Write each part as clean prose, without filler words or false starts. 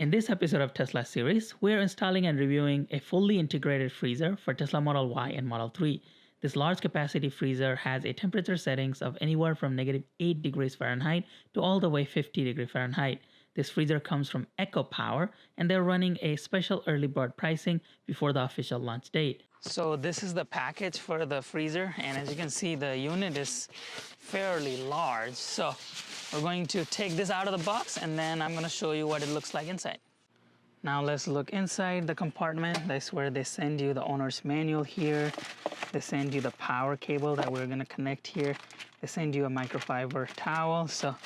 In this episode of Tesla series, we are installing and reviewing a fully integrated freezer for Tesla Model Y and Model 3. This large capacity freezer has a temperature settings of anywhere from -8 degrees Fahrenheit to all the way 50 degrees Fahrenheit. This freezer comes from Acopower and they're running a special early bird pricing before the official launch date. So this is the package for the freezer, and as you can see the unit is fairly large. So we're going to take this out of the box and then I'm going to show you what it looks like inside. Now let's look inside the compartment. That's where they send you the owner's manual here. They send you the power cable that we're going to connect here. They send you a microfiber towel. So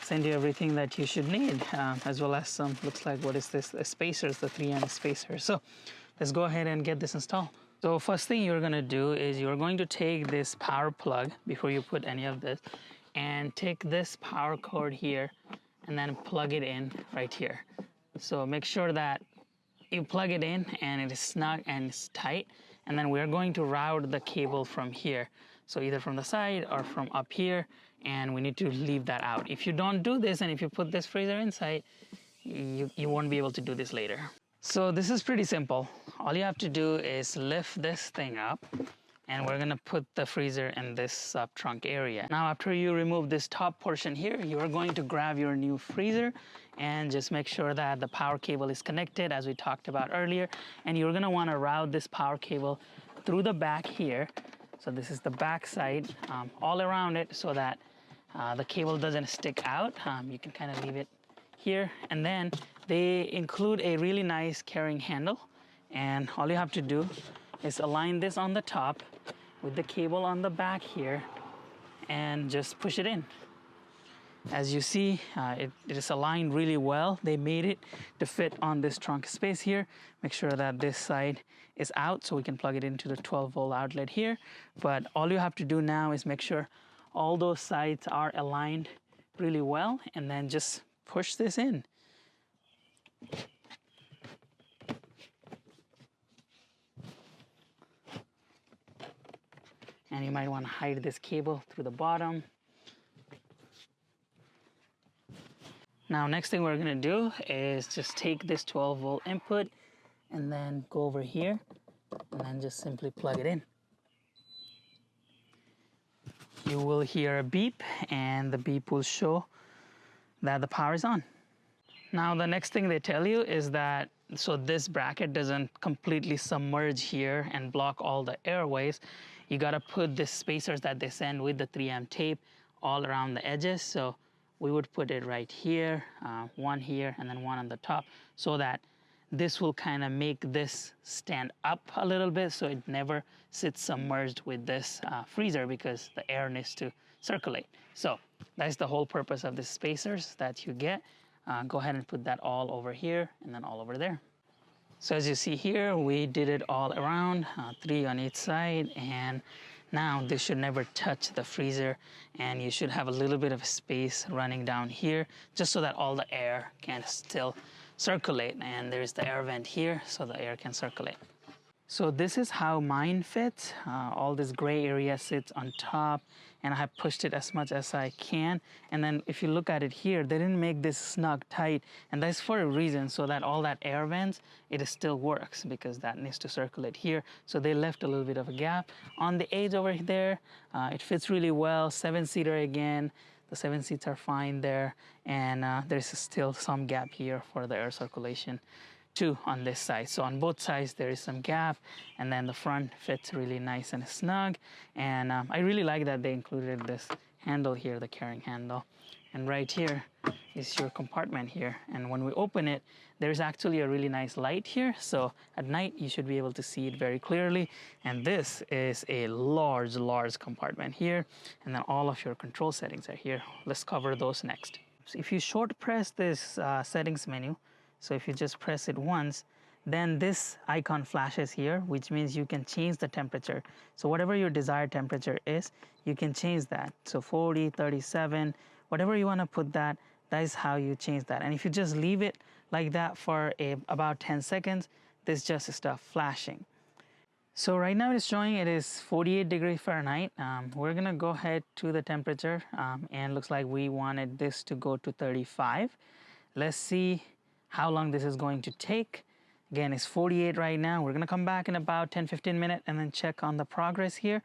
send you everything that you should need, as well as some, looks like, what is this, the spacers, the 3M spacers. So let's go ahead and get this installed. So first thing you're going to do is you're going to take this power plug before you put any of this, and take this power cord here and then plug it in right here. So make sure that you plug it in and it is snug and it's tight, and then we're going to route the cable from here, so either from the side or from up here, and we need to leave that out. If you don't do this and if you put this freezer inside, you won't be able to do this later. So this is pretty simple. All you have to do is lift this thing up, and we're gonna put the freezer in this sub trunk area. Now after you remove this top portion here, you are going to grab your new freezer and just make sure that the power cable is connected as we talked about earlier, and you're gonna wanna route this power cable through the back here. So this is the back side, all around it, so that the cable doesn't stick out. You can kind of leave it here, and then they include a really nice carrying handle, and all you have to do is align this on the top with the cable on the back here and just push it in. As you see, it is aligned really well. They made it to fit on this trunk space here. Make sure that this side is out so we can plug it into the 12-volt outlet here. But all you have to do now is make sure all those sides are aligned really well, and then just push this in. And you might want to hide this cable through the bottom. Now next thing we're going to do is just take this 12-volt input and then go over here and then just simply plug it in. You will hear a beep, and the beep will show that the power is on. Now the next thing they tell you is that so this bracket doesn't completely submerge here and block all the airways, you got to put the spacers that they send with the 3M tape all around the edges. So we would put it right here, one here, and then one on the top, so that this will kind of make this stand up a little bit so it never sits submerged with this freezer, because the air needs to circulate. So that's the whole purpose of the spacers that you get. Go ahead and put that all over here and then all over there. So as you see here, we did it all around, 3 on each side, and now this should never touch the freezer, and you should have a little bit of space running down here just so that all the air can still circulate, and there's the air vent here so the air can circulate. So this is how mine fits. All this gray area sits on top, and I have pushed it as much as I can. And then if you look at it here, they didn't make this snug tight, and that's for a reason, so that all that air vents, it still works, because that needs to circulate here. So they left a little bit of a gap on the edge over there. It fits really well. 7-seater again. The 7 seats are fine there, and there's still some gap here for the air circulation too on this side. So on both sides there is some gap, and then the front fits really nice and snug. And I really like that they included this handle here, the carrying handle. And right here is your compartment here, and when we open it, there's actually a really nice light here, so at night you should be able to see it very clearly. And this is a large compartment here, and then all of your control settings are here. Let's cover those next. So if you short press this settings menu, so if you just press it once, then this icon flashes here, which means you can change the temperature. So whatever your desired temperature is, you can change that. So 40, 37, whatever you want to put that is how you change that. And if you just leave it like that for about 10 seconds, this just stuff flashing. So right now it's showing it is 48 degrees Fahrenheit. We're gonna go ahead to the temperature, and looks like we wanted this to go to 35. Let's see how long this is going to take. Again, it's 48 right now. We're gonna come back in about 10-15 minutes and then check on the progress here.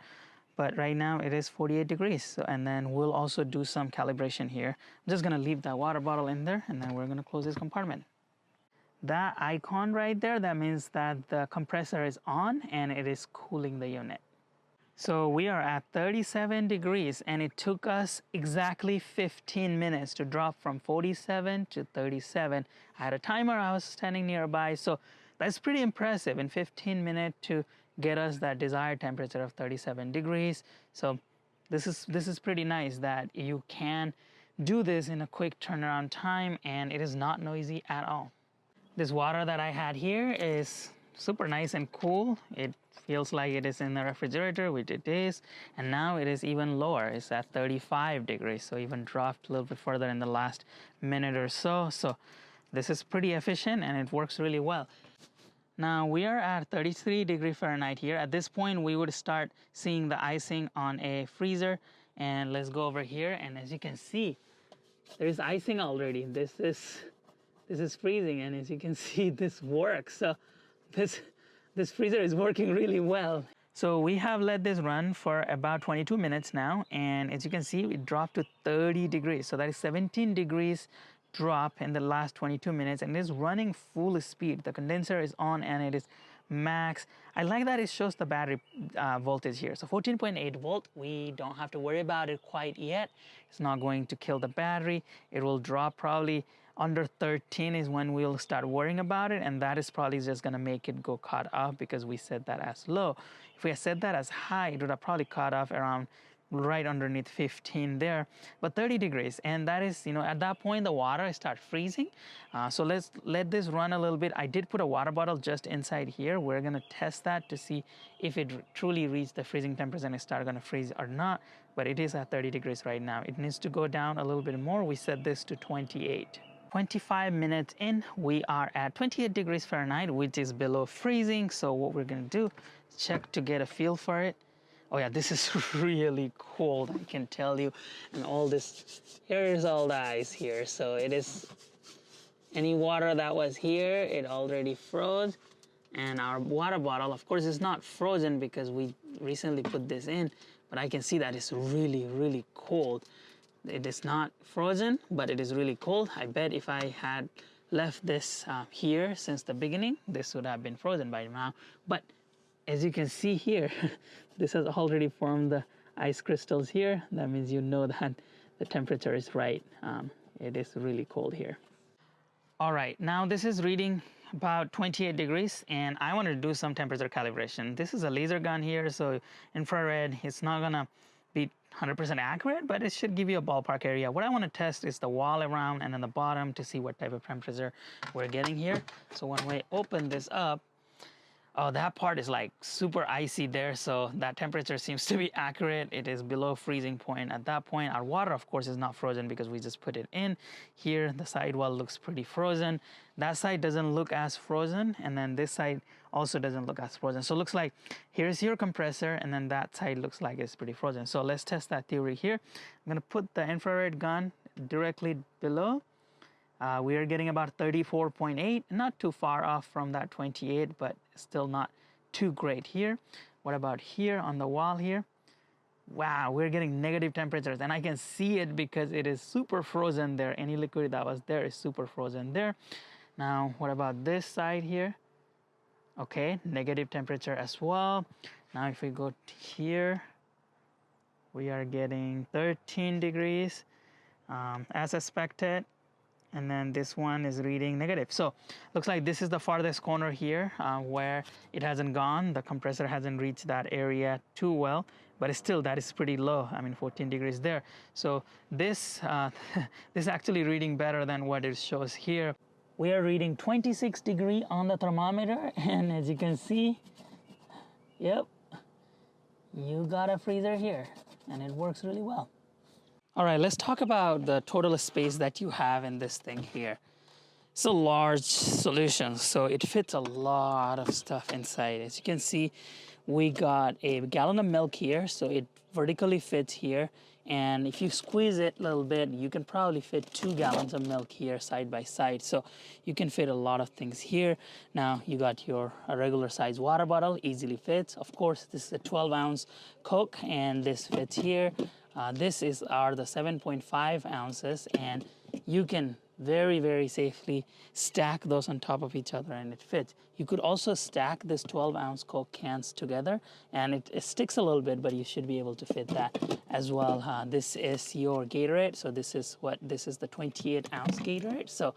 But right now it is 48 degrees. So, and then we'll also do some calibration here. I'm just gonna leave that water bottle in there and then we're gonna close this compartment. That icon right there, that means that the compressor is on and it is cooling the unit. So we are at 37 degrees and it took us exactly 15 minutes to drop from 47 to 37. I had a timer, I was standing nearby, so that's pretty impressive in 15 minutes to get us that desired temperature of 37 degrees. So this is pretty nice that you can do this in a quick turnaround time and it is not noisy at all. This water that I had here is super nice and cool. It feels like it is in the refrigerator, which it is, and now it is even lower. It's at 35 degrees, so even dropped a little bit further in the last minute or so. So this is pretty efficient and it works really well. Now we are at 33 degrees Fahrenheit here. At this point we would start seeing the icing on a freezer, and let's go over here, and as you can see there's icing already. This is freezing, and as you can see this works. So this freezer is working really well. So we have let this run for about 22 minutes now, and as you can see it dropped to 30 degrees. So that is 17 degrees drop in the last 22 minutes, and it is running full speed. The condenser is on and it is max. I like that it shows the battery voltage here. So 14.8 volt, we don't have to worry about it quite yet. It's not going to kill the battery. It will drop probably under 13 is when we'll start worrying about it, and that is probably just gonna make it go cut off because we set that as low. If we had set that as high, it would have probably cut off around right underneath 15 there, but 30 degrees, and that is, at that point the water starts freezing. So let's let this run a little bit. I did put a water bottle just inside here. We're gonna test that to see if it truly reached the freezing temperature and it started gonna freeze or not, but it is at 30 degrees right now. It needs to go down a little bit more. We set this to 28. 25 minutes in, we are at 28 degrees Fahrenheit, which is below freezing. So what we're gonna do is check to get a feel for it. Oh yeah, this is really cold, I can tell you. And all this, here's all the ice here. So it is, any water that was here, it already froze. And our water bottle, of course, is not frozen because we recently put this in, but I can see that it's really, really cold. It is not frozen, but it is really cold. I bet if I had left this here since the beginning, this would have been frozen by now. But as you can see here, this has already formed the ice crystals here. That means you know that the temperature is right. It is really cold here. All right, now this is reading about 28 degrees, and I want to do some temperature calibration. This is a laser gun here, so infrared, it's not gonna be 100% accurate, but it should give you a ballpark area. What I want to test is the wall around and then the bottom to see what type of temperature we're getting here. So when we open this up, oh, that part is like super icy there, so that temperature seems to be accurate. It is below freezing point. At that point, our water, of course, is not frozen because we just put it in. Here, the sidewall looks pretty frozen. That side doesn't look as frozen, and then this side also doesn't look as frozen. So it looks like here's your compressor, and then that side looks like it's pretty frozen. So let's test that theory here. I'm gonna put the infrared gun directly below. We are getting about 34.8, not too far off from that 28, but still not too great here. What about here on the wall here? Wow, we're getting negative temperatures, and I can see it because it is super frozen there. Any liquid that was there is super frozen there. Now, what about this side here? Okay, negative temperature as well. Now if we go here, we are getting 13 degrees as expected. And then this one is reading negative. So looks like this is the farthest corner here where it hasn't gone. The compressor hasn't reached that area too well, but still that is pretty low. I mean, 14 degrees there. So this this is actually reading better than what it shows here. We are reading 26 degrees on the thermometer, and as you can see, yep, you got a freezer here, and it works really well. All right, let's talk about the total space that you have in this thing here. It's a large solution, so it fits a lot of stuff inside. As you can see, we got a gallon of milk here, so it vertically fits here. And if you squeeze it a little bit, you can probably fit 2 gallons of milk here side by side. So you can fit a lot of things here. Now you got your regular size water bottle, easily fits. Of course, this is a 12-ounce Coke, and this fits here. This are the 7.5 ounces, and you can very safely stack those on top of each other and it fits. You could also stack this 12-ounce Coke cans together, and it sticks a little bit, but you should be able to fit that as well. This is your Gatorade, so this is the 28-ounce Gatorade. So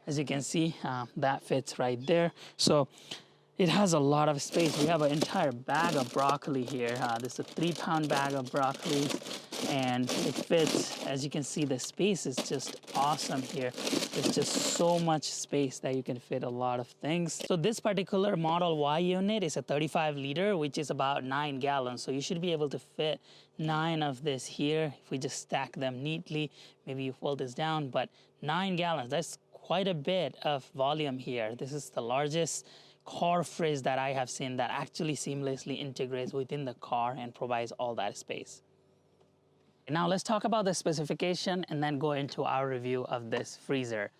as you can see, that fits right there. So it has a lot of space. We have an entire bag of broccoli here. This is a 3-pound bag of broccoli, and it fits. As you can see, the space is just awesome here. There's just so much space that you can fit a lot of things. So this particular Model Y unit is a 35 liter, which is about 9 gallons. So you should be able to fit 9 of this here if we just stack them neatly. Maybe you fold this down, but 9 gallons, that's quite a bit of volume here. This is the largest car fridge that I have seen that actually seamlessly integrates within the car and provides all that space. Now let's talk about the specification and then go into our review of this freezer.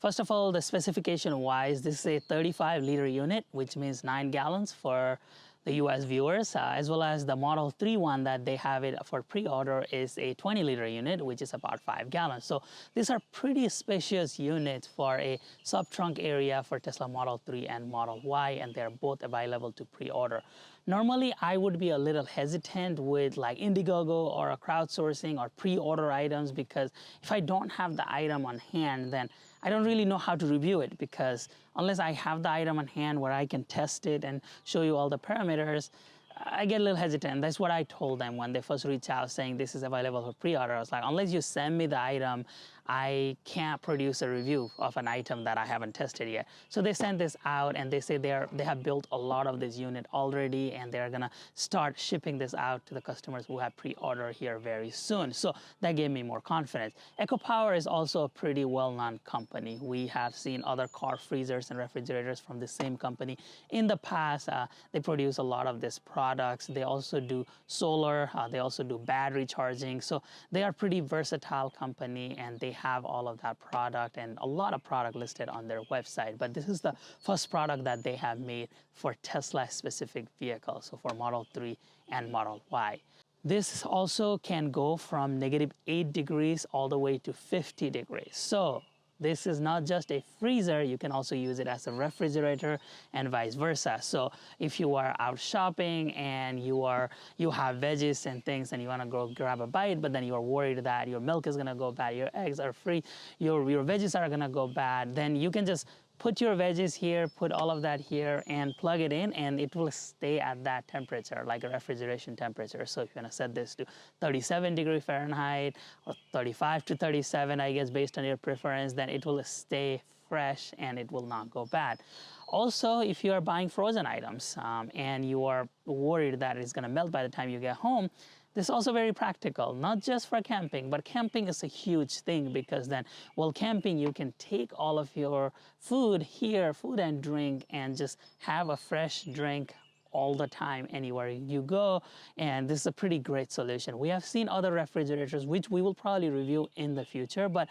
First of all, the specification wise, this is a 35 liter unit, which means 9 gallons for the US viewers, as well as the Model 3 one that they have it for pre-order is a 20 liter unit, which is about 5 gallons. So these are pretty spacious units for a sub-trunk area for Tesla Model 3 and Model Y, and they're both available to pre-order. Normally, I would be a little hesitant with like Indiegogo or a crowdsourcing or pre-order items, because if I don't have the item on hand, then I don't really know how to review it, because unless I have the item on hand where I can test it and show you all the parameters, I get a little hesitant. That's what I told them when they first reached out saying this is available for pre-order. I was like, unless you send me the item, I can't produce a review of an item that I haven't tested yet. So they sent this out, and they say they have built a lot of this unit already, and they're gonna start shipping this out to the customers who have pre-order here very soon. So that gave me more confidence. Acopower is also a pretty well-known company. We have seen other car freezers and refrigerators from the same company in the past. They produce a lot of these products. They also do solar, they also do battery charging. So they are pretty versatile company, and they have all of that product and a lot of product listed on their website. But this is the first product that they have made for Tesla specific vehicles, so for Model 3 and Model Y. This also can go from -8 degrees all the way to 50 degrees. So this is not just a freezer, you can also use it as a refrigerator and vice versa. So if you are out shopping and you have veggies and things and you want to go grab a bite, but then you are worried that your milk is going to go bad, your eggs are free, your veggies are going to go bad, then you can just put your veggies here, put all of that here, and plug it in, and it will stay at that temperature, like a refrigeration temperature. So if you want to set this to 37 degrees Fahrenheit or 35 to 37, I guess, based on your preference, then it will stay fresh and it will not go bad. Also, if you are buying frozen items and you are worried that it's going to melt by the time you get home, this is also very practical, not just for camping, but camping is a huge thing, because then while camping, you can take all of your food here, food and drink, and just have a fresh drink all the time anywhere you go. And this is a pretty great solution. We have seen other refrigerators, which we will probably review in the future, but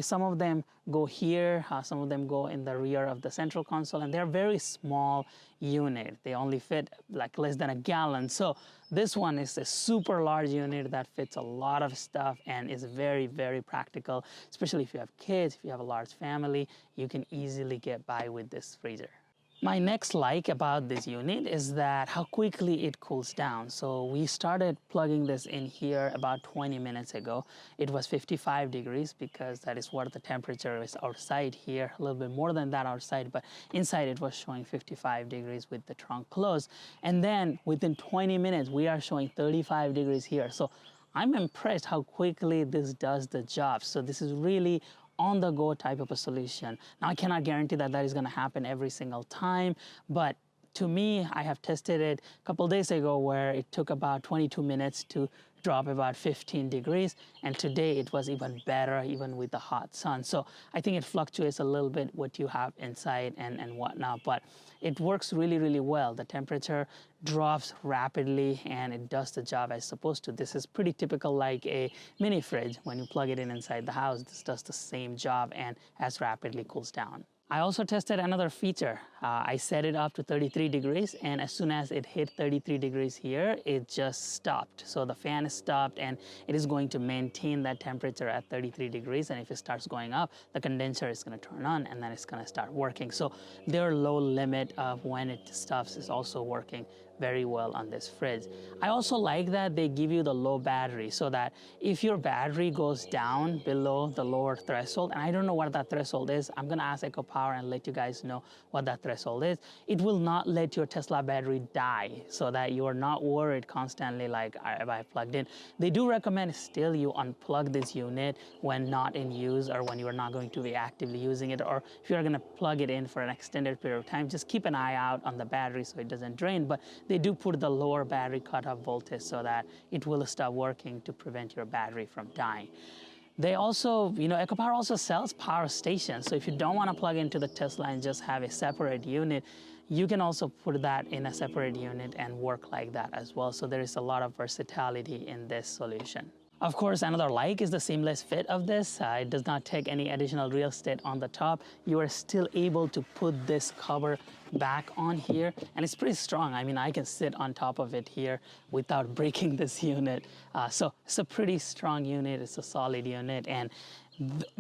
some of them go here, some of them go in the rear of the central console, and they're very small unit. They only fit like less than a gallon. So this one is a super large unit that fits a lot of stuff and is very practical, especially if you have kids, if you have a large family, you can easily get by with this freezer. My next like about this unit is that how quickly it cools down. So we started plugging this in here about 20 minutes ago. It was 55 degrees because that is what the temperature is outside here, a little bit more than that outside, but inside it was showing 55 degrees with the trunk closed. And then within 20 minutes, we are showing 35 degrees here. So I'm impressed how quickly this does the job. So this is really on-the-go type of a solution. Now, I cannot guarantee that that is going to happen every single time, but To me, I have tested it a couple days ago where it took about 22 minutes to drop about 15 degrees, and today it was even better even with the hot sun. So I think it fluctuates a little bit what you have inside and whatnot, but it works really, really well. The temperature drops rapidly and it does the job as supposed to. This is pretty typical like a mini fridge. When you plug it in inside the house, this does the same job and as rapidly cools down. I also tested another feature. I set it up to 33 degrees, and as soon as it hit 33 degrees here, it just stopped. So the fan is stopped and it is going to maintain that temperature at 33 degrees. And if it starts going up, the condenser is going to turn on and then it's going to start working. So their low limit of when it stops is also working very well on this fridge. I also like that they give you the low battery so that if your battery goes down below the lower threshold, and I don't know what that threshold is, I'm gonna ask Acopower and let you guys know what that threshold is. It will not let your Tesla battery die so that you are not worried constantly like if I plugged in. They do recommend still you unplug this unit when not in use or when you are not going to be actively using it, or if you're gonna plug it in for an extended period of time, just keep an eye out on the battery so it doesn't drain. But they do put the lower battery cutoff voltage so that it will stop working to prevent your battery from dying. They also, Acopower also sells power stations. So if you don't want to plug into the Tesla and just have a separate unit, you can also put that in a separate unit and work like that as well. So there is a lot of versatility in this solution. Of course, another like is the seamless fit of this. It does not take any additional real estate on the top. You are still able to put this cover back on here, and it's pretty strong. I mean, I can sit on top of it here without breaking this unit. So it's a pretty strong unit. It's a solid unit, and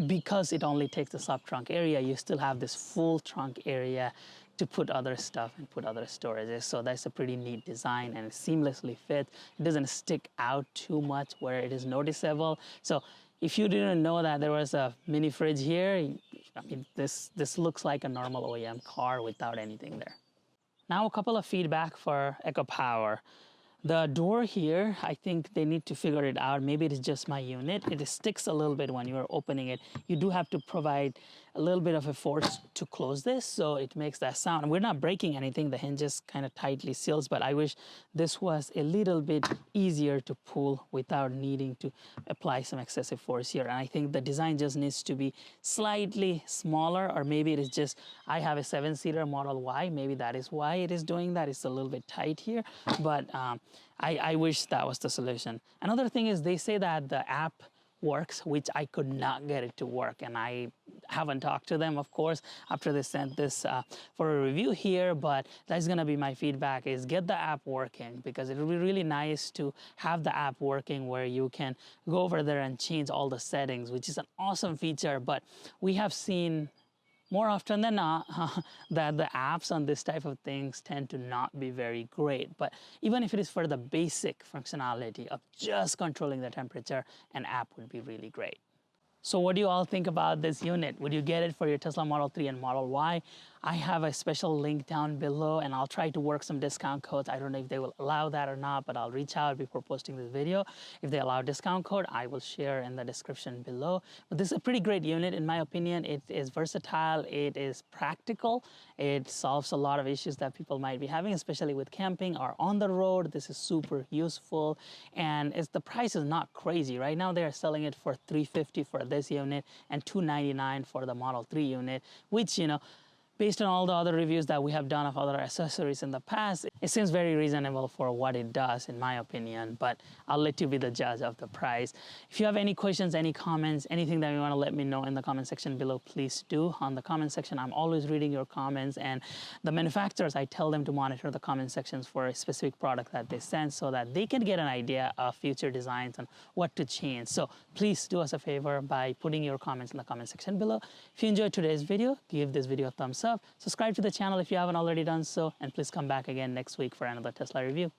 because it only takes the sub trunk area, you still have this full trunk area to put other stuff and put other storages. So that's a pretty neat design, and it seamlessly fits. It doesn't stick out too much where it is noticeable. So if you didn't know that there was a mini fridge here, I mean, this looks like a normal OEM car without anything there. Now a couple of feedback for Acopower. The door here, I think they need to figure it out. Maybe it is just my unit. It sticks a little bit when you're opening it. You do have to provide a little bit of a force to close this, so it makes that sound. And we're not breaking anything. The hinges kind of tightly seals, but I wish this was a little bit easier to pull without needing to apply some excessive force here. And I think the design just needs to be slightly smaller, or maybe it is just, I have a 7-seater Model Y. Maybe that is why it is doing that. It's a little bit tight here, but I wish that was the solution. Another thing is they say that the app works, which I could not get it to work, and I haven't talked to them, of course, after they sent this for a review here, but that's gonna be my feedback, is get the app working, because it will be really nice to have the app working where you can go over there and change all the settings, which is an awesome feature. But we have seen more often than not that the apps on this type of things tend to not be very great. But even if it is for the basic functionality of just controlling the temperature, an app would be really great. So what do you all think about this unit? Would you get it for your Tesla Model 3 and Model Y? I have a special link down below, and I'll try to work some discount codes. I don't know if they will allow that or not, but I'll reach out before posting this video. If they allow discount code, I will share in the description below. But this is a pretty great unit, in my opinion. It is versatile, it is practical, it solves a lot of issues that people might be having, especially with camping or on the road. This is super useful, and the price is not crazy. Right now they are selling it for $350 for this unit and $299 for the Model 3 unit, which, based on all the other reviews that we have done of other accessories in the past, it seems very reasonable for what it does, in my opinion, but I'll let you be the judge of the price. If you have any questions, any comments, anything that you want to let me know in the comment section below, please do. On the comment section, I'm always reading your comments, and the manufacturers, I tell them to monitor the comment sections for a specific product that they send so that they can get an idea of future designs and what to change. So please do us a favor by putting your comments in the comment section below. If you enjoyed today's video, give this video a thumbs up. Subscribe to the channel if you haven't already done so, and please come back again next week for another Tesla review.